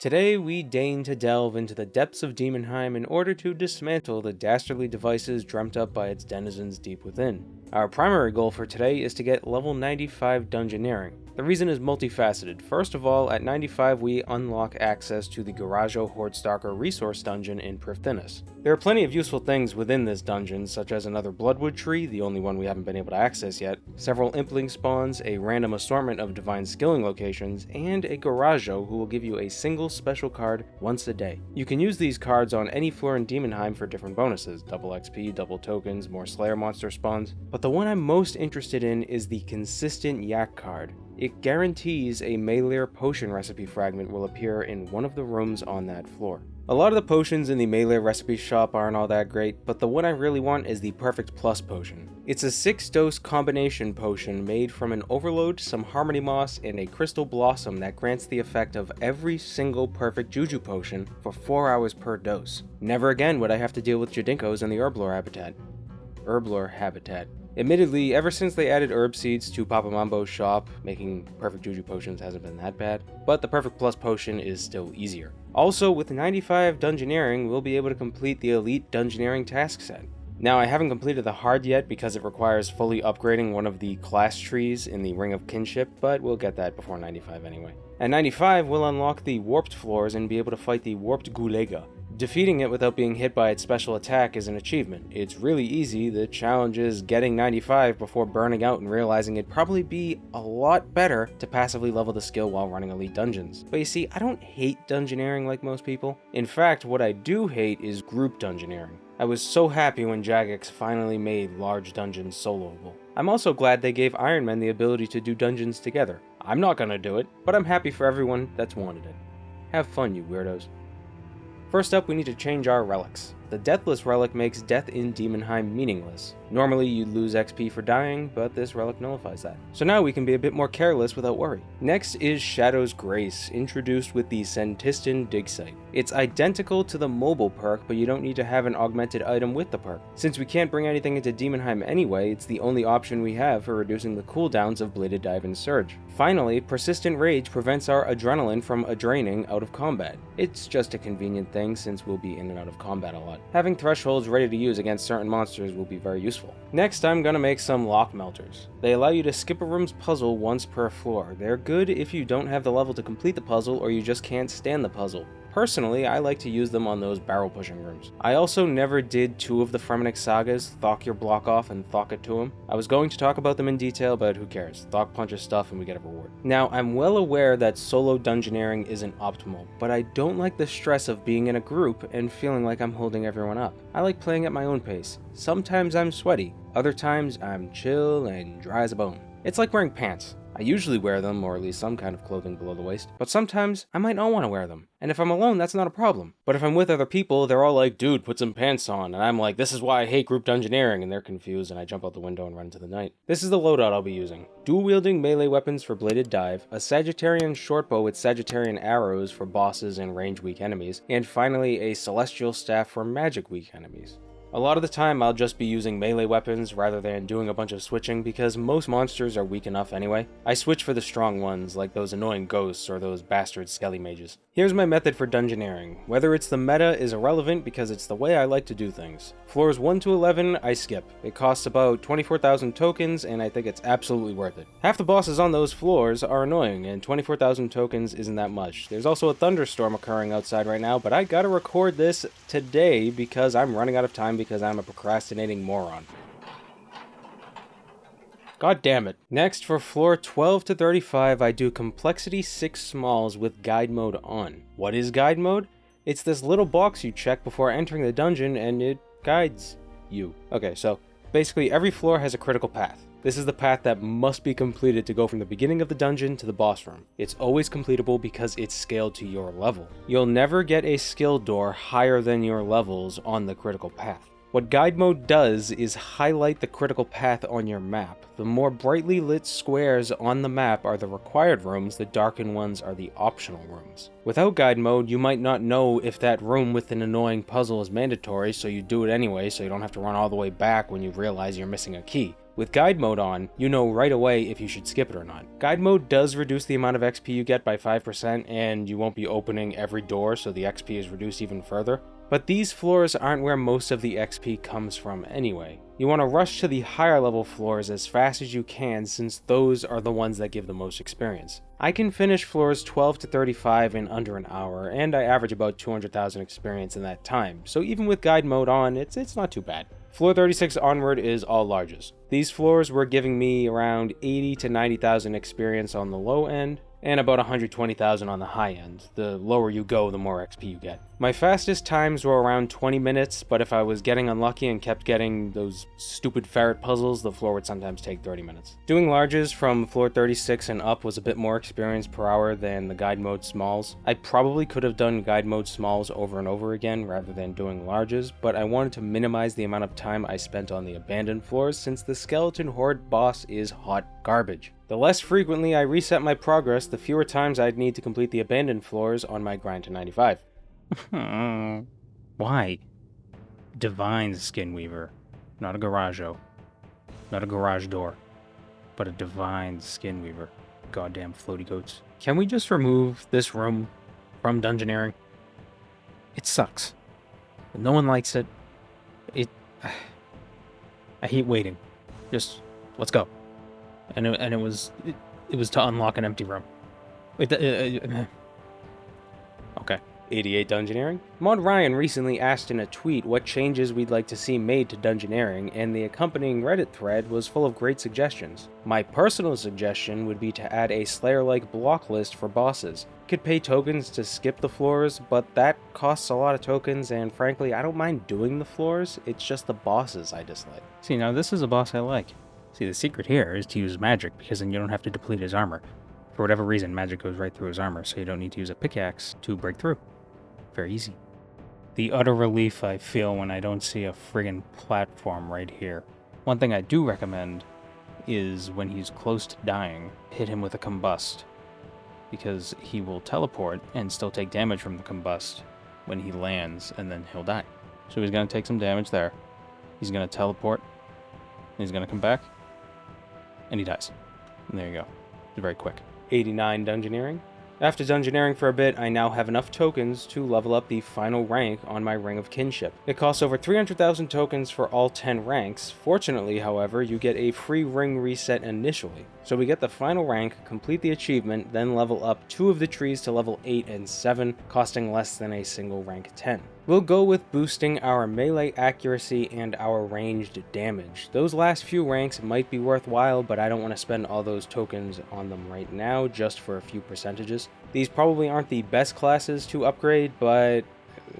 Today we deign to delve into the depths of Daemonheim in order to dismantle the dastardly devices dreamt up by its denizens deep within. Our primary goal for today is to get level 95 Dungeoneering. The reason is multifaceted. First of all, at 95 we unlock access to the Garajo Hordestalker resource dungeon in Prifddinas. There are plenty of useful things within this dungeon, such as another Bloodwood tree, the only one we haven't been able to access yet, several Impling spawns, a random assortment of divine skilling locations, and a Garajo who will give you a single special card once a day. You can use these cards on any floor in Daemonheim for different bonuses, double XP, double tokens, more Slayer monster spawns, but the one I'm most interested in is the consistent Yak card. It guarantees a Melee potion recipe fragment will appear in one of the rooms on that floor. A lot of the potions in the Melee recipe shop aren't all that great, but the one I really want is the Perfect Plus potion. It's a 6-dose combination potion made from an Overload, some Harmony Moss, and a Crystal Blossom that grants the effect of every single perfect Juju potion for 4 hours per dose. Never again would I have to deal with Jadinkos in the Herblore habitat. Admittedly, ever since they added herb seeds to Papa Mambo's shop, making perfect Juju potions hasn't been that bad, but the Perfect Plus potion is still easier. Also, with 95 Dungeoneering, we'll be able to complete the Elite Dungeoneering task set. Now, I haven't completed the hard yet because it requires fully upgrading one of the class trees in the Ring of Kinship, but we'll get that before 95 anyway. At 95, we'll unlock the Warped floors and be able to fight the Warped Gulega. Defeating it without being hit by its special attack is an achievement. It's really easy, the challenge is getting 95 before burning out and realizing it'd probably be a lot better to passively level the skill while running elite dungeons. But you see, I don't hate dungeoneering like most people. In fact, what I do hate is group dungeoneering. I was so happy when Jagex finally made large dungeons soloable. I'm also glad they gave Ironman the ability to do dungeons together. I'm not gonna do it, but I'm happy for everyone that's wanted it. Have fun, you weirdos. First up, we need to change our relics. The Deathless relic makes death in Daemonheim meaningless. Normally you'd lose XP for dying, but this relic nullifies that. So now we can be a bit more careless without worry. Next is Shadow's Grace, introduced with the Sentistan Dig Site. It's identical to the mobile perk, but you don't need to have an augmented item with the perk. Since we can't bring anything into Daemonheim anyway, it's the only option we have for reducing the cooldowns of Bladed Dive and Surge. Finally, Persistent Rage prevents our adrenaline from draining out of combat. It's just a convenient thing since we'll be in and out of combat a lot. Having thresholds ready to use against certain monsters will be very useful. Next, I'm gonna make some lock melters. They allow you to skip a room's puzzle once per floor. They're good if you don't have the level to complete the puzzle or you just can't stand the puzzle. Personally, I like to use them on those barrel pushing rooms. I also never did 2 of the Fremennik sagas, Thok your block off and Thok it to him. I was going to talk about them in detail, but who cares? Thok punches stuff and we get a reward. Now, I'm well aware that solo dungeoneering isn't optimal, but I don't like the stress of being in a group and feeling like I'm holding everyone up. I like playing at my own pace. Sometimes I'm sweaty, other times I'm chill and dry as a bone. It's like wearing pants. I usually wear them, or at least some kind of clothing below the waist, but sometimes I might not want to wear them. And if I'm alone, that's not a problem. But if I'm with other people, they're all like, dude, put some pants on, and I'm like, this is why I hate group dungeoneering, and they're confused, and I jump out the window and run into the night. This is the loadout I'll be using. Dual-wielding melee weapons for Bladed Dive, a Sagittarian shortbow with Sagittarian arrows for bosses and range-weak enemies, and finally a Celestial Staff for magic-weak enemies. A lot of the time I'll just be using melee weapons rather than doing a bunch of switching because most monsters are weak enough anyway. I switch for the strong ones like those annoying ghosts or those bastard skelly mages. Here's my method for dungeoneering. Whether it's the meta is irrelevant because it's the way I like to do things. Floors 1 to 11 I skip. It costs about 24,000 tokens and I think it's absolutely worth it. Half the bosses on those floors are annoying and 24,000 tokens isn't that much. There's also a thunderstorm occurring outside right now, but I gotta record this today because I'm running out of time because I'm a procrastinating moron. God damn it. Next, for floor 12 to 35, I do complexity 6 smalls with guide mode on. What is guide mode? It's this little box you check before entering the dungeon and it guides you. Okay, so basically every floor has a critical path. This is the path that must be completed to go from the beginning of the dungeon to the boss room. It's always completable because it's scaled to your level. You'll never get a skill door higher than your levels on the critical path. What guide mode does is highlight the critical path on your map. The more brightly lit squares on the map are the required rooms, the darkened ones are the optional rooms. Without guide mode, you might not know if that room with an annoying puzzle is mandatory, so you do it anyway so you don't have to run all the way back when you realize you're missing a key. With guide mode on, you know right away if you should skip it or not. Guide mode does reduce the amount of XP you get by 5%, and you won't be opening every door, so the XP is reduced even further. But these floors aren't where most of the XP comes from anyway. You want to rush to the higher level floors as fast as you can, since those are the ones that give the most experience. I can finish floors 12 to 35 in under an hour, and I average about 200,000 experience in that time, so even with guide mode on, it's not too bad. Floor 36 onward is all larges. These floors were giving me around 80 to 90,000 experience on the low end, and about 120,000 on the high end. The lower you go, the more XP you get. My fastest times were around 20 minutes, but if I was getting unlucky and kept getting those stupid ferret puzzles, the floor would sometimes take 30 minutes. Doing larges from floor 36 and up was a bit more experience per hour than the guide mode smalls. I probably could have done guide mode smalls over and over again rather than doing larges, but I wanted to minimize the amount of time I spent on the abandoned floors since the skeleton horde boss is hot garbage. The less frequently I reset my progress, the fewer times I'd need to complete the abandoned floors on my grind to 95. Why? Divine Skin Weaver. Not a garage-o. Not a garage door. But a divine Skin Weaver. Goddamn floaty goats. Can we just remove this room from Dungeoneering? It sucks. No one likes it. I hate waiting. Just, let's go. And it was to unlock an empty room. Okay. 88 Dungeoneering? Mod Ryan recently asked in a tweet what changes we'd like to see made to Dungeoneering, and the accompanying Reddit thread was full of great suggestions. My personal suggestion would be to add a Slayer-like block list for bosses. You could pay tokens to skip the floors, but that costs a lot of tokens, and frankly, I don't mind doing the floors, it's just the bosses I dislike. See, now this is a boss I like. See, the secret here is to use magic, because then you don't have to deplete his armor. For whatever reason, magic goes right through his armor, so you don't need to use a pickaxe to break through. Very easy. The utter relief I feel when I don't see a friggin' platform right here. One thing I do recommend is when he's close to dying, hit him with a combust, because he will teleport and still take damage from the combust when he lands, and then he'll die. So he's going to take some damage there. He's going to teleport, and he's going to come back, and he dies. And there you go. It's very quick. 89 Dungeoneering? After Dungeoneering for a bit, I now have enough tokens to level up the final rank on my Ring of Kinship. It costs over 300,000 tokens for all 10 ranks. Fortunately, however, you get a free ring reset initially. So we get the final rank, complete the achievement, then level up 2 of the trees to level 8 and 7, costing less than a single rank 10. We'll go with boosting our melee accuracy and our ranged damage. Those last few ranks might be worthwhile, but I don't want to spend all those tokens on them right now just for a few percentages. These probably aren't the best classes to upgrade, but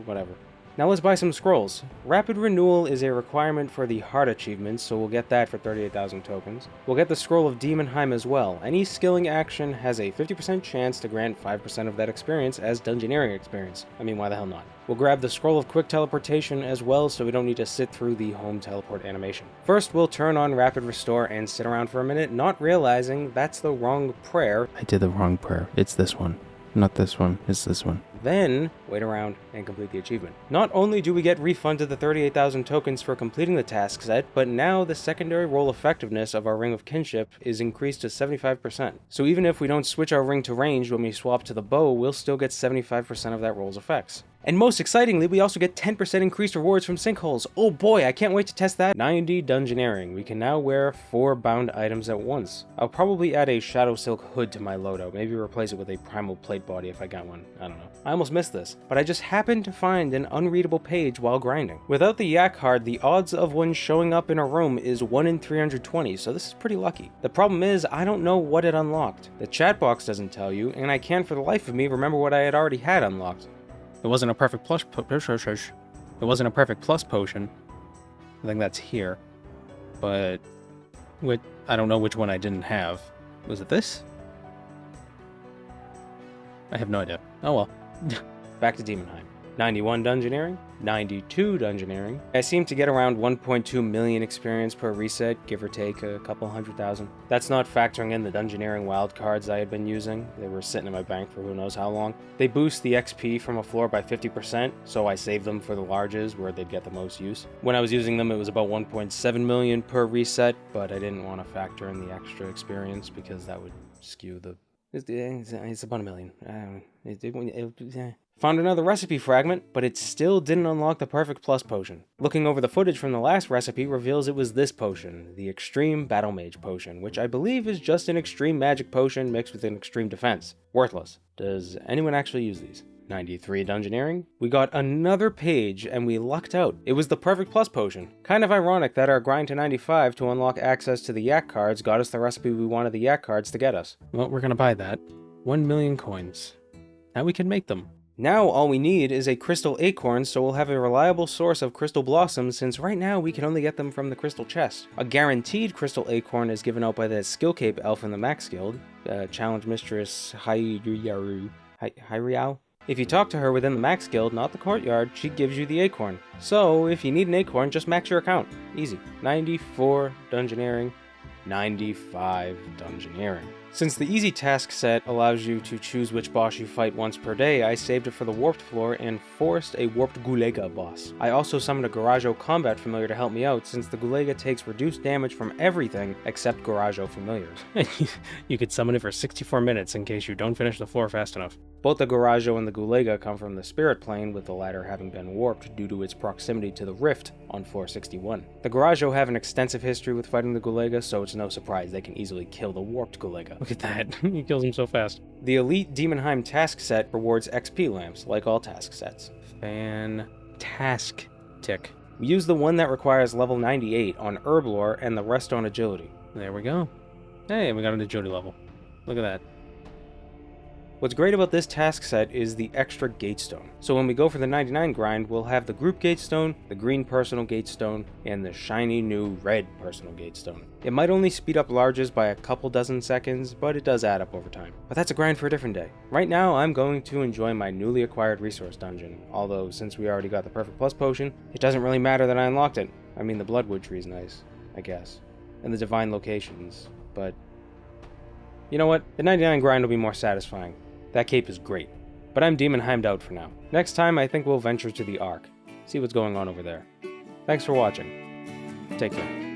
whatever. Now let's buy some scrolls. Rapid Renewal is a requirement for the Heart achievements, so we'll get that for 38,000 tokens. We'll get the Scroll of Daemonheim as well. Any skilling action has a 50% chance to grant 5% of that experience as Dungeoneering experience. I mean, why the hell not? We'll grab the Scroll of Quick Teleportation as well, so we don't need to sit through the home teleport animation. First, we'll turn on Rapid Restore and sit around for a minute, not realizing that's the wrong prayer. I did the wrong prayer. It's this one. Not this one. It's this one. Then, wait around and complete the achievement. Not only do we get refunded the 38,000 tokens for completing the task set, but now the secondary role effectiveness of our Ring of Kinship is increased to 75%. So even if we don't switch our ring to ranged when we swap to the bow, we'll still get 75% of that role's effects. And most excitingly, we also get 10% increased rewards from sinkholes. Oh boy, I can't wait to test that. 90 Dungeoneering. We can now wear 4 bound items at once. I'll probably add a Shadow Silk hood to my loadout. Maybe replace it with a Primal Plate body if I got one. I don't know. I almost missed this, but I just happened to find an unreadable page while grinding. Without the yak card, the odds of one showing up in a room is 1 in 320, so this is pretty lucky. The problem is, I don't know what it unlocked. The chat box doesn't tell you, and I can't for the life of me remember what I had already had unlocked. It wasn't a perfect plus It wasn't a perfect plus potion. I think that's here. But I don't know which one I didn't have. Was it this? I have no idea. Oh well. Back to Daemonheim. 91 Dungeoneering, 92 Dungeoneering. I seem to get around 1.2 million experience per reset, give or take a couple 100,000. That's not factoring in the Dungeoneering wildcards I had been using. They were sitting in my bank for who knows how long. They boost the XP from a floor by 50%, so I saved them for the larges where they'd get the most use. When I was using them, it was about 1.7 million per reset, but I didn't want to factor in the extra experience because that would skew the... It's about a million. Found another recipe fragment, but it still didn't unlock the perfect plus potion. Looking over the footage from the last recipe reveals it was this potion, the Extreme Battle Mage potion, which I believe is just an extreme magic potion mixed with an extreme defense. Worthless. Does anyone actually use these? 93 Dungeoneering. We got another page and we lucked out. It was the perfect plus potion. Kind of ironic that our grind to 95 to unlock access to the yak cards got us the recipe we wanted the yak cards to get us. Well, we're gonna buy that. 1 million coins. Now we can make them. Now all we need is a crystal acorn, so we'll have a reliable source of crystal blossoms, since right now we can only get them from the crystal chest. A guaranteed crystal acorn is given out by the skill cape elf in the max guild, challenge mistress Hyriao. If you talk to her within the max guild, not the courtyard, she gives you the acorn. So if you need an acorn, just max your account. Easy. 94 Dungeoneering, 95 Dungeoneering. Since the easy task set allows you to choose which boss you fight once per day, I saved it for the warped floor and forced a warped Gulega boss. I also summoned a Garajo combat familiar to help me out, since the Gulega takes reduced damage from everything except Garajo familiars. You could summon it for 64 minutes in case you don't finish the floor fast enough. Both the Garajo and the Gulega come from the spirit plane, with the latter having been warped due to its proximity to the rift on floor 61. The Garajo have an extensive history with fighting the Gulega, so it's no surprise they can easily kill the warped Gulega. Look at that. He kills him so fast. The Elite Daemonheim task set rewards XP lamps, like all task sets. Fantastic. We use the one that requires level 98 on Herblore and the rest on Agility. There we go. Hey, we got an agility level. Look at that. What's great about this task set is the extra gatestone. So when we go for the 99 grind, we'll have the group gatestone, the green personal gatestone, and the shiny new red personal gatestone. It might only speed up larges by a couple dozen seconds, but it does add up over time. But that's a grind for a different day. Right now, I'm going to enjoy my newly acquired resource dungeon, although since we already got the perfect plus potion, it doesn't really matter that I unlocked it. I mean, the Bloodwood tree is nice, I guess, and the divine locations, but you know what? The 99 grind will be more satisfying. That cape is great, but I'm Daemonheimed out for now. Next time, I think we'll venture to the Ark, see what's going on over there. Thanks for watching. Take care.